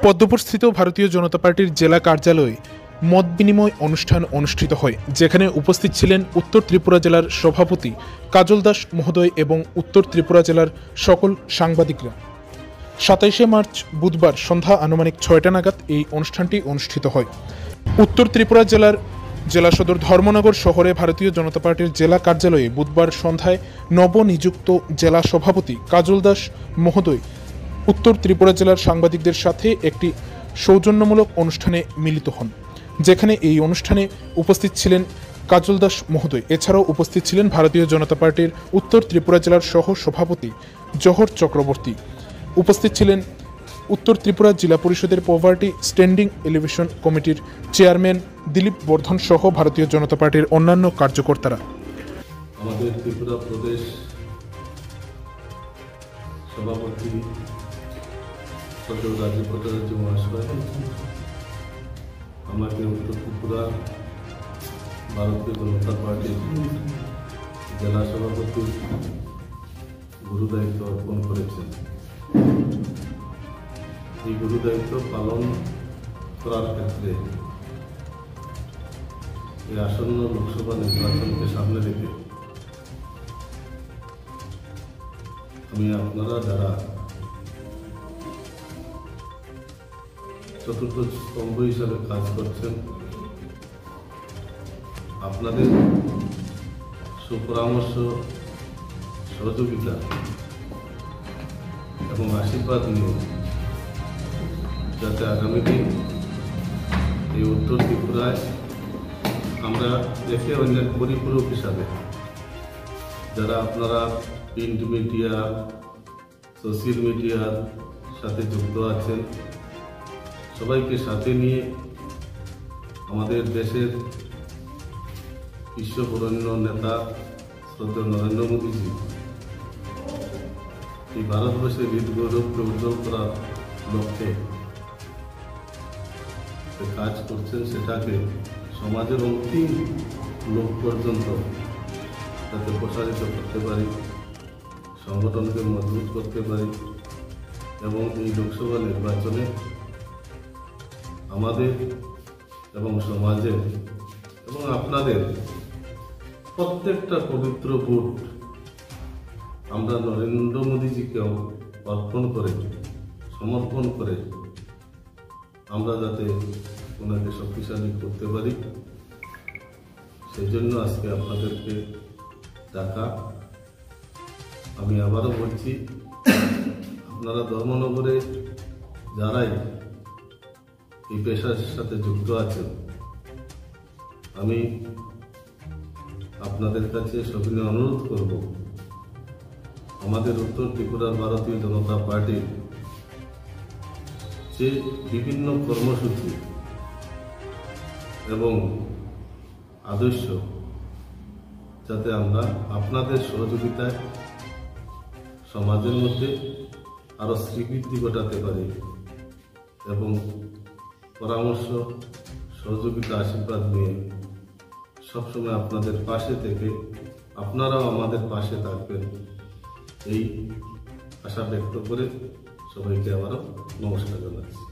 পদ্মপুরস্থিত ভারতীয় জনতা পার্টির জেলা কার্যালয়ে মত বিনিময় অনুষ্ঠান অনুষ্ঠিত হয়, যেখানে উপস্থিত ছিলেন উত্তর ত্রিপুরা জেলার সভাপতি কাজল দাস মহোদয় এবং উত্তর ত্রিপুরা জেলার সকল সাংবাদিকরা। 27শে মার্চ বুধবার সন্ধ্যা আনুমানিক 6টা নাগাদ এই অনুষ্ঠানটি অনুষ্ঠিত হয়। উত্তর ত্রিপুরা জেলার জেলা সদর ধর্মনগর শহরে ভারতীয় জনতা পার্টির জেলা কার্যালয়ে বুধবার সন্ধ্যায় নবনিযুক্ত জেলা সভাপতি কাজল দাস মহোদয় উত্তর ত্রিপুরা জেলার সাংবাদিকদের সাথে একটি সৌজন্যমূলক অনুষ্ঠানে মিলিত হন, যেখানে এই অনুষ্ঠানে উপস্থিত ছিলেন কাজল দাস মহোদয়। এছাড়াও উপস্থিত ছিলেন ভারতীয় জনতা পার্টির উত্তর ত্রিপুরা জেলার সহ সভাপতি জহর চক্রবর্তী। উপস্থিত ছিলেন উত্তর ত্রিপুরা জেলা পরিষদের পভার্টি স্ট্যান্ডিং এলিভেশন কমিটির চেয়ারম্যান দিলীপ বর্ধন সহ ভারতীয় জনতা পার্টির অন্যান্য কার্যকর্তারা। আমাদের ত্রিপুরা প্রদেশ সভাপতি রাজীব ভট্টাচার্য মহাশয় আমাকে উত্তর ত্রিপুরা ভারতীয় জনতা পার্টির জেলা সভাপতির গুরু দায়িত্ব অর্পণ করেছেন। এই গুরু দায়িত্ব পালন করার ক্ষেত্রে এই আসন্ন লোকসভা নির্বাচনকে সামনে রেখে আমি আপনারা যারা চতুর্থ স্তম্ভ হিসাবে কাজ করছেন, আপনাদের সুপরামর্শ, সহযোগিতা এবং আশীর্বাদ নিয়ে যাতে আগামী দিন এই উত্তর ত্রিপুরায় আমরা দেখে অন্যের পরিপূরক হিসাবে যারা আপনারা প্রিন্ট মিডিয়া, সোশ্যাল মিডিয়ার সাথে যুক্ত আছেন, সবাইকে সাথে নিয়ে আমাদের দেশের বিশ্ববরেণ্য নেতা শ্রদ্ধেয় নরেন্দ্র মোদীজি এই ভারতবর্ষের হৃদ গৌরবকে উজ্জ্বল করার লক্ষ্যে কাজ করছেন, সেটাকে সমাজের অন্তিম লোক পর্যন্ত যাতে প্রসারিত করতে পারি, সংগঠনকে মজবুত করতে পারি এবং এই লোকসভা নির্বাচনে আমাদের এবং সমাজের এবং আপনাদের প্রত্যেকটা পবিত্র ভোট আমরা নরেন্দ্র মোদীজিকেও অর্পণ করে, সমর্পণ করে আমরা যাতে ওনাকে শক্তিশালী করতে পারি, সেই জন্য আজকে আপনাদেরকে ডাকা। আমি আবারও বলছি, আপনারা ধর্মনগরে যারাই এই পেশার সাথে যুক্ত আছেন, আমি আপনাদের কাছে সবিনয় অনুরোধ করব, আমাদের উত্তর ত্রিপুরার ভারতীয় জনতা পার্টির যে বিভিন্ন কর্মসূচি এবং আদর্শ যাতে আমরা আপনাদের সহযোগিতায় সমাজের মধ্যে আরো স্বীকৃতি ঘটাতে পারি এবং পরামর্শ, সহযোগিতা, আশীর্বাদ নিয়ে সবসময় আপনাদের পাশে থেকে আপনারাও আমাদের পাশে থাকবেন, এই আশা ব্যক্ত করে সবাইকে আবারও নমস্কার জানাচ্ছি।